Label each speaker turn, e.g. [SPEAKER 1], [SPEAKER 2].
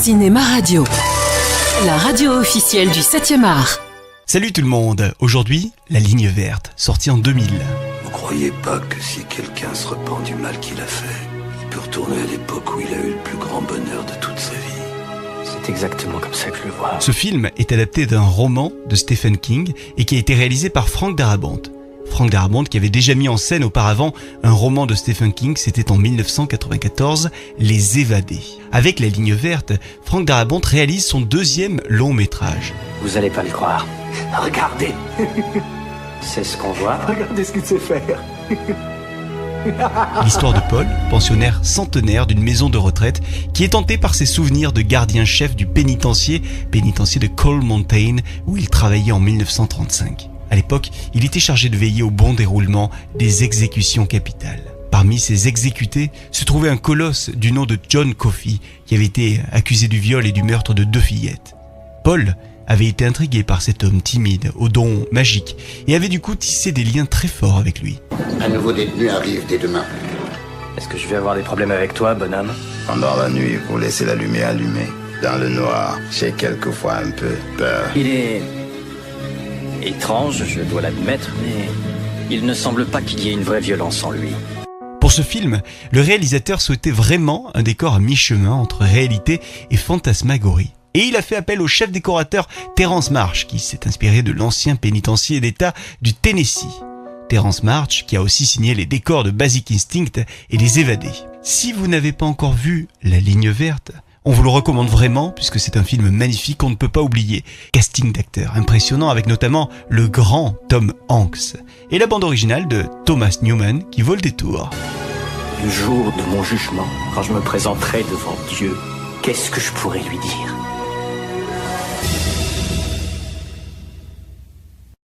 [SPEAKER 1] Cinéma Radio, la radio officielle du 7e art.
[SPEAKER 2] Salut tout le monde, aujourd'hui, La Ligne Verte, sortie en 2000.
[SPEAKER 3] Vous croyez pas que si quelqu'un se repent du mal qu'il a fait, il peut retourner à l'époque où il a eu le plus grand bonheur de toute sa vie?
[SPEAKER 4] C'est exactement comme ça que je le vois.
[SPEAKER 2] Ce film est adapté d'un roman de Stephen King et qui a été réalisé par Frank Darabont. Frank Darabont qui avait déjà mis en scène auparavant un roman de Stephen King, c'était en 1994, Les Évadés. Avec La Ligne Verte, Frank Darabont réalise son deuxième long métrage.
[SPEAKER 4] Vous allez pas le croire.
[SPEAKER 3] Regardez,
[SPEAKER 4] C'est ce qu'on voit.
[SPEAKER 3] regardez ce qu'il sait faire.
[SPEAKER 2] L'histoire de Paul, pensionnaire centenaire d'une maison de retraite, qui est hanté par ses souvenirs de gardien-chef du pénitencier de Coal Mountain, où il travaillait en 1935. À l'époque, il était chargé de veiller au bon déroulement des exécutions capitales. Parmi ces exécutés se trouvait un colosse du nom de John Coffey, qui avait été accusé du viol et du meurtre de 2 fillettes. Paul avait été intrigué par cet homme timide, aux dons magiques, et avait du coup tissé des liens très forts avec lui.
[SPEAKER 5] Un nouveau détenu arrive dès demain.
[SPEAKER 4] Est-ce que je vais avoir des problèmes avec toi, bonhomme?
[SPEAKER 5] Pendant la nuit, vous laissez la lumière allumée. Dans le noir, j'ai quelquefois un peu peur.
[SPEAKER 4] Il est étrange, je dois l'admettre, mais il ne semble pas qu'il y ait une vraie violence en lui.
[SPEAKER 2] Pour ce film, le réalisateur souhaitait vraiment un décor à mi-chemin entre réalité et fantasmagorie. Et il a fait appel au chef décorateur Terrence Marsh, qui s'est inspiré de l'ancien pénitencier d'État du Tennessee. Terrence Marsh, qui a aussi signé les décors de Basic Instinct et Les Évadés. Si vous n'avez pas encore vu La Ligne Verte, on vous le recommande vraiment, puisque c'est un film magnifique qu'on ne peut pas oublier. Casting d'acteurs impressionnant avec notamment le grand Tom Hanks. Et la bande originale de Thomas Newman qui vaut le détour.
[SPEAKER 4] Le jour de mon jugement, quand je me présenterai devant Dieu, qu'est-ce que je pourrais lui dire?